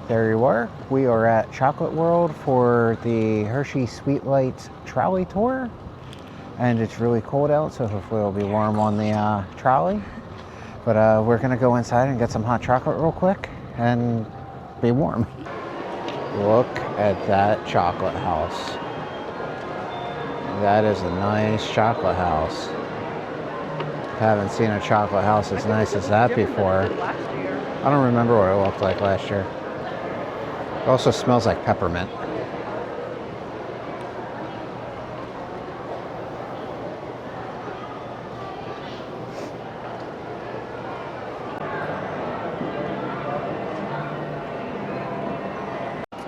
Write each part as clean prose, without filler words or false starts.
There you are. We are at Chocolate World for the Hershey Sweet Lights trolley tour. And it's really cold out, so hopefully it'll be warm on the trolley. But we're gonna go inside and get some hot chocolate real quick and be warm. Look at that chocolate house. That is a nice chocolate house. Haven't seen a chocolate house as nice as that before. I don't remember what it looked like last year. It also smells like peppermint.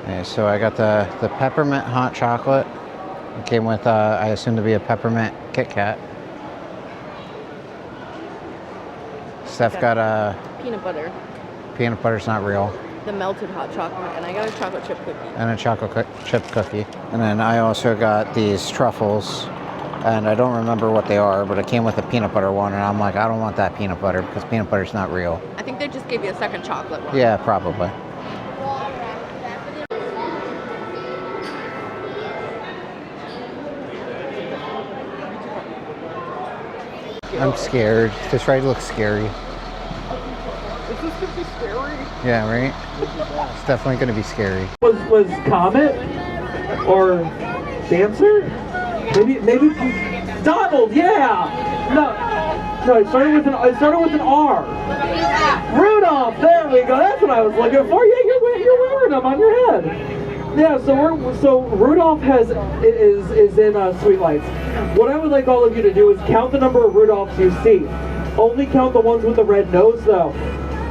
Okay, so I got the peppermint hot chocolate. It came with, I assume to be a peppermint Kit Kat. Steph got a... peanut butter. Peanut butter's not real. The melted hot chocolate, and I got a chocolate chip cookie. And a chocolate chip cookie. And then I also got these truffles, and I don't remember what they are, but it came with a peanut butter one, and I'm like, I don't want that peanut butter because peanut butter's not real. I think they just gave you a second chocolate one. Yeah, probably. I'm scared. This ride looks scary. Is this gonna be scary? Yeah, right? It's definitely gonna be scary. Was Comet or Dancer? Maybe Donald. Yeah. No. It started with an R. Rudolph. There we go. That's what I was looking for. Yeah, you're wearing them on your head. Yeah. So Rudolph is in Sweet Lights. What I would like all of you to do is count the number of Rudolphs you see. Only count the ones with the red nose, though.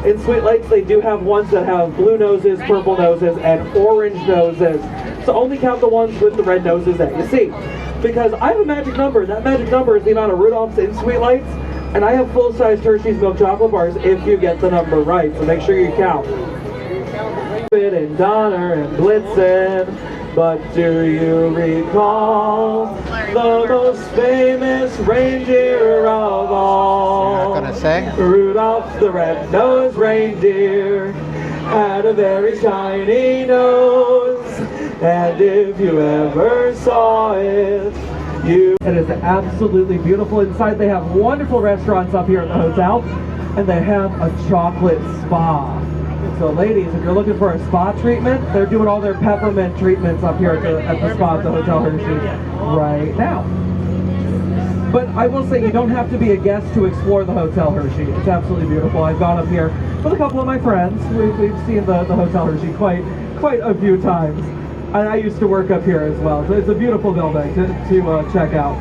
In Sweet Lights, they do have ones that have blue noses, purple noses, and orange noses. So only count the ones with the red noses that you see. Because I have a magic number. That magic number is the amount of Rudolphs in Sweet Lights. And I have full-size Hershey's milk chocolate bars if you get the number right. So make sure you count. And Donner and Blitzen. But do you recall the most famous reindeer of all? You're not gonna say? Rudolph the red-nosed reindeer had a very shiny nose, and if you ever saw it, it is absolutely beautiful. Inside they have wonderful restaurants up here at the hotel, and they have a chocolate spa. So ladies, if you're looking for a spa treatment, they're doing all their peppermint treatments up here at the spa at the Hotel Hershey right now. But I will say you don't have to be a guest to explore the Hotel Hershey. It's absolutely beautiful. I've gone up here with a couple of my friends. We've seen the Hotel Hershey quite a few times. I used to work up here as well. So it's a beautiful building to check out.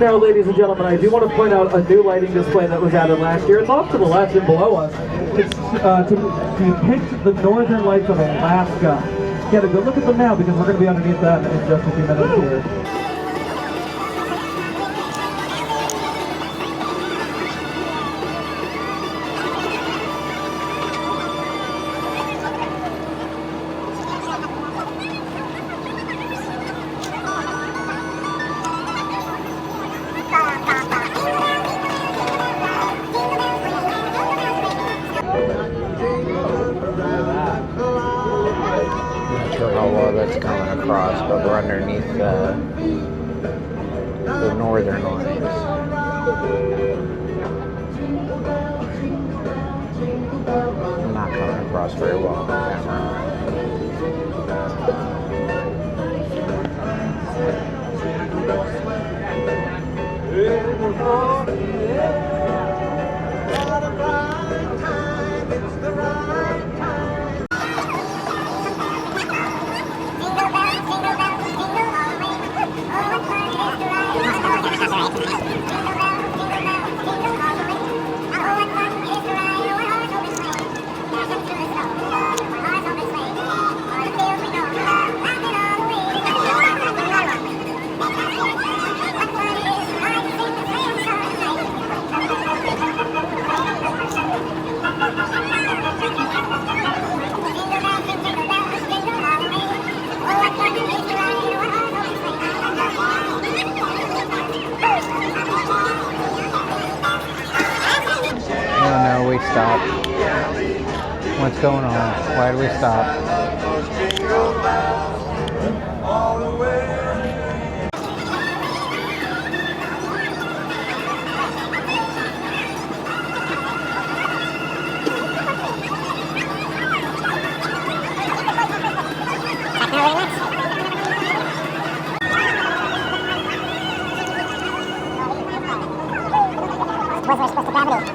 Now, ladies and gentlemen, I do want to point out a new lighting display that was added last year. It's off to the left and below us. It's to depict the northern lights of Alaska. Get a good look at them now because we're going to be underneath them in just a few minutes here. That's coming across, but we're underneath the northern lines. Not coming across very well on camera. are we stopped? What's going on? Why did we stop? Where's our supposed to gravity?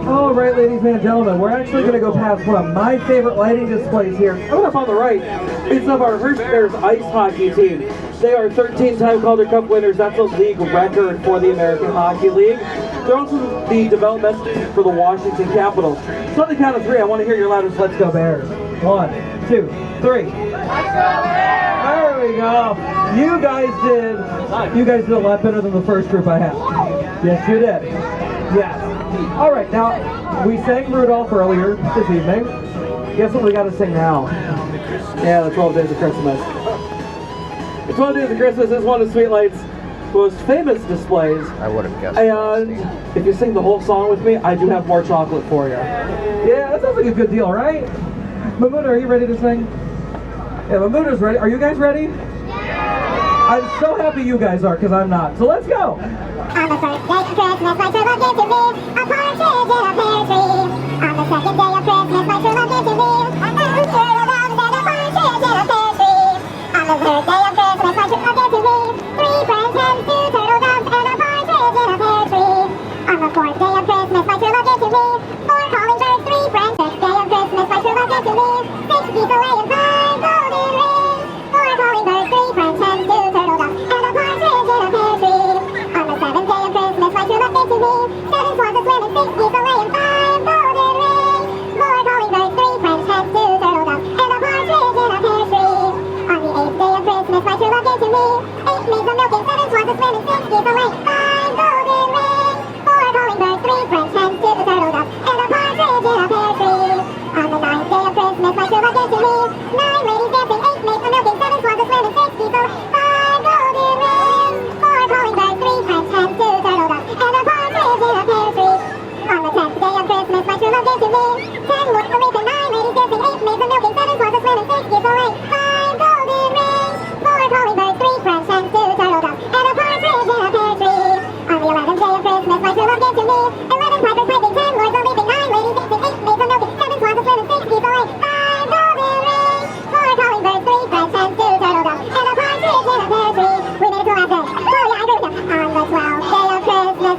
All right, ladies and gentlemen, we're actually going to go past one of my favorite lighting displays here. Coming up on the right is of our Hershey Bears ice hockey team. They are 13-time Calder Cup winners. That's a league record for the American Hockey League. They're also the development for the Washington Capitals. So on the count of three, I want to hear your loudest "Let's Go Bears." 1, 2, 3. Let's go Bears! There we go. You guys did a lot better than the first group I had. Yes, you did. Yes. All right, now we sang Rudolph earlier this evening. Guess what we got to sing now? Yeah, the 12 Days of Christmas. The 12 Days of Christmas is one of Sweet Light's most famous displays. I would have guessed. And if you sing the whole song with me, I do have more chocolate for you. Yeah, that sounds like a good deal, right? Mahmoud, are you ready to sing? Yeah, Mahmoud is ready. Are you guys ready? Yeah. I'm so happy you guys are, because I'm not. So let's go. On the first day of Christmas, my true love gave to me a partridge in a pear tree. On the second day of Christmas, my true love gave to me two turtle doves and a partridge in a pear tree. On the third day of Christmas, my true love gave to me three French hens, two turtle doves, and a partridge in a pear tree. On the fourth day of Christmas, my true love gave to me four calling birds, three French. Sixth day of Christmas, my true love gave to me 6 geese, a lay, and 5 golden rings. Four calling birds, three French hens, two turtle doves, and a partridge in a pear tree. On the seventh day of Christmas, my true love gave to me 7 swans a swimming, 6 geese a laying, 5 golden rings. 4 calling birds, 3 French hens, 2 turtle doves, and a partridge in a pear tree. On the 8th day of Christmas, my true love gave to me 8 maids a milking, 7 swans a swimming, 6 geese a laying, 5 golden rings. 4 calling birds, 3 French hens, 2 turtle doves, and a partridge in a pear tree. On the 9th day of Christmas, my true love gave to me 9 ladies dancing, 8 maids a milking, 7 swans a swimming, 6 geese a laying, 5 golden rings. 4 calling birds, 3 French hens, 2 turtle doves, and a partridge in a pear tree. On the 10th day of Christmas, my true love gave to me 10 lords a leaping, 9 ladies dancing, 8 maids a milking, 7 swans a swimming, 6 geese a laying, 5 golden rings. 4 calling birds, 3 French hens, 2 turtle doves, and a partridge in a pear tree. On the 11th day of Christmas, my true love gave to me 11 pipers piping, 10 lords a leaping, 9 ladies dancing, 8 maids a milking, 7 swans a swimming, 6 geese a laying, 5 golden rings. 4 calling birds, 3 French hens, 2 turtle doves, and a partridge in a pear tree. We made it to the last day. Oh yeah, I agree with you. On the 12th day of Christmas,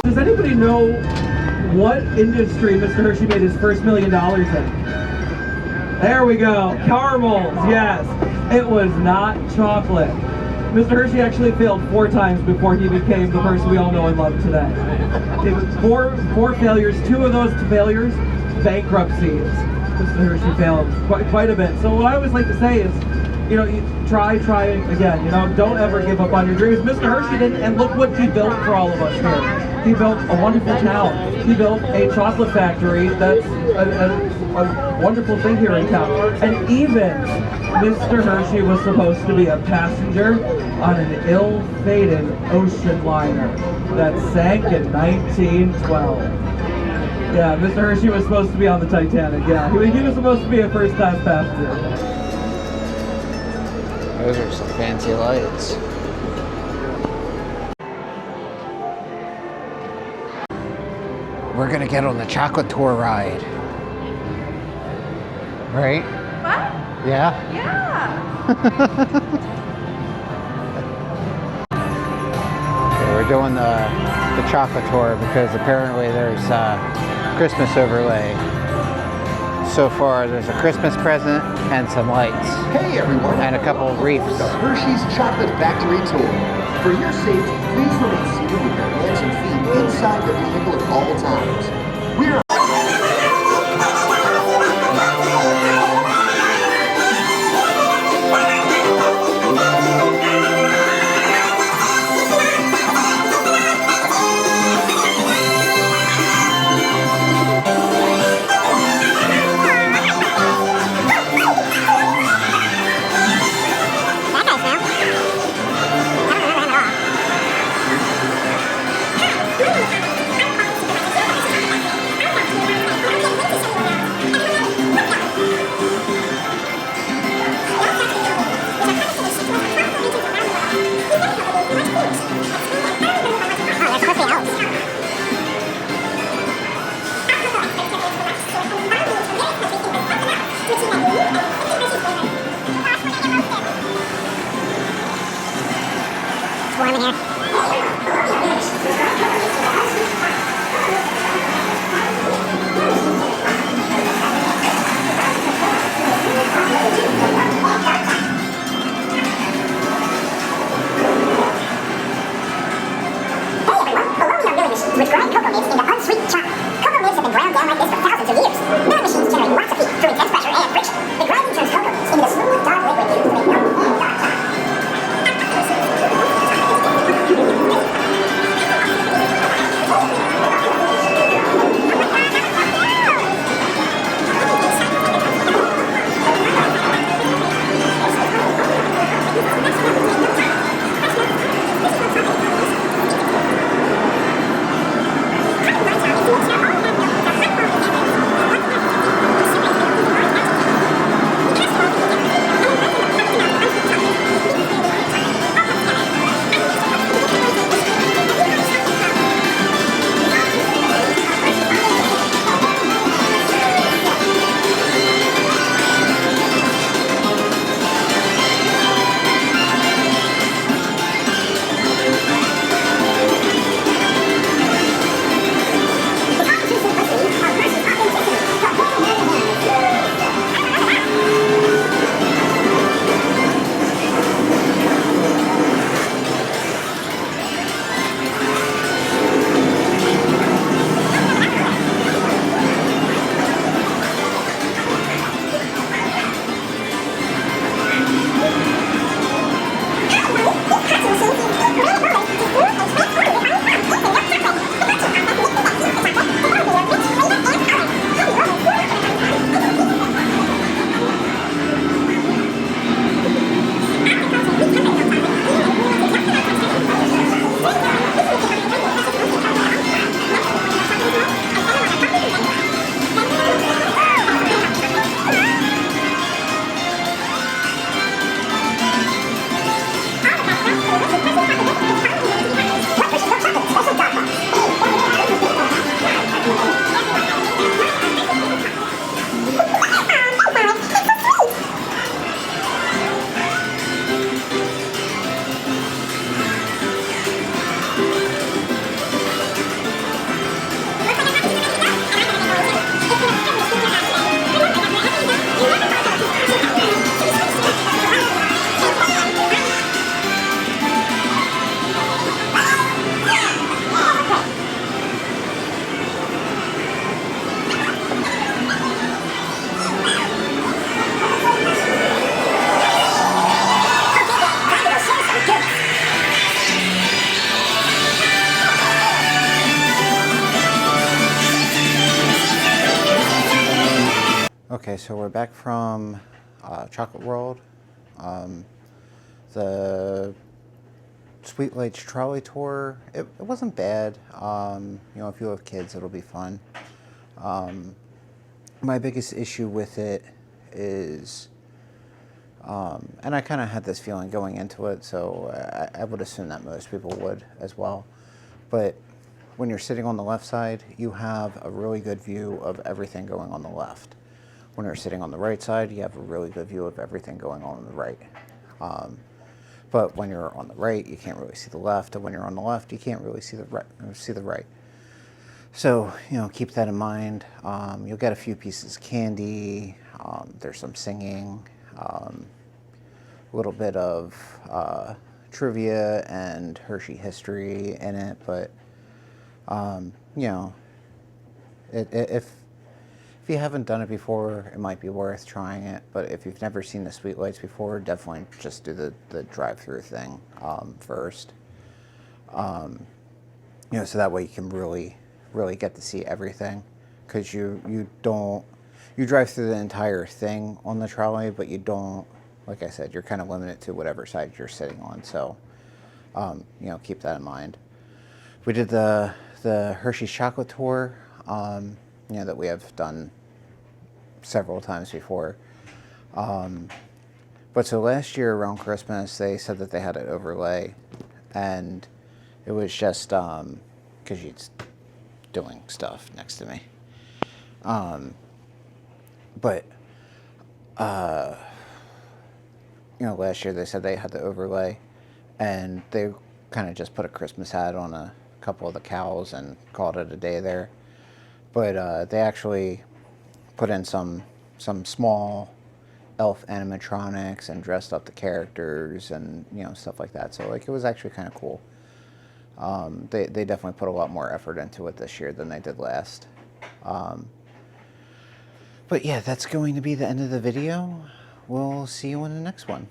Does anybody know what industry Mr. Hershey made his first $1 million in? There we go. Caramels, yes. It was not chocolate. Mr. Hershey actually failed 4 times before he became the person we all know and love today. It was four failures. 2 of those failures, bankruptcies. Mr. Hershey failed quite a bit. So what I always like to say is, you know, you try again. You know, don't ever give up on your dreams. Mr. Hershey didn't, and look what he built for all of us here. He built a wonderful town. He built a chocolate factory that's a wonderful thing here in town. And even Mr. Hershey was supposed to be a passenger on an ill-fated ocean liner that sank in 1912. Yeah, Mr. Hershey was supposed to be on the Titanic, yeah. He was supposed to be a first-class passenger. Those are some fancy lights. We're gonna get on the chocolate tour ride. Right? What? Yeah? Yeah. Okay, we're doing the chocolate tour because apparently there's Christmas overlay. So far there's a Christmas present and some lights. Hey everyone! And a couple of reefs. The Hershey's Chocolate Factory Tour. For your safety, please remain seated with your hands and feet inside the vehicle at all times. We are warm in here. Which grind cocoa nibs into unsweetened chalk. Cocoa nibs have been ground down like this for thousands of years. Milling machines generate lots of heat through intense pressure and friction. The grinding turns cocoa nibs into the smooth, dark liquid used to make milk and dark chocolate. so we're back from Chocolate World. The Sweet Lights Trolley Tour, it wasn't bad. You know, if you have kids, it'll be fun. My biggest issue with it is, and I kind of had this feeling going into it, so I would assume that most people would as well. But when you're sitting on the left side, you have a really good view of everything going on the left. When you're sitting on the right side, you have a really good view of everything going on the right. But when you're on the right, you can't really see the left, and when you're on the left, you can't really see the right. So, you know, keep that in mind. You'll get a few pieces of candy. There's some singing, a little bit of trivia and Hershey history in it. But, you know, if you haven't done it before, it might be worth trying it. But if you've never seen the Sweet Lights before, definitely just do the drive-through thing first. You know, so that way you can really get to see everything, because you drive through the entire thing on the trolley, but you don't, like I said, you're kind of limited to whatever side you're sitting on. So, you know, keep that in mind. We did the Hershey's chocolate tour, you know, that we have done several times before. But so last year around Christmas, they said that they had an overlay, and it was just because she's doing stuff next to me. But you know, last year they said they had the overlay, and they kind of just put a Christmas hat on a couple of the cows and called it a day there. But they actually put in some small elf animatronics and dressed up the characters and, you know, stuff like that. So, like, it was actually kind of cool. They definitely put a lot more effort into it this year than they did last. But yeah, that's going to be the end of the video. We'll see you in the next one.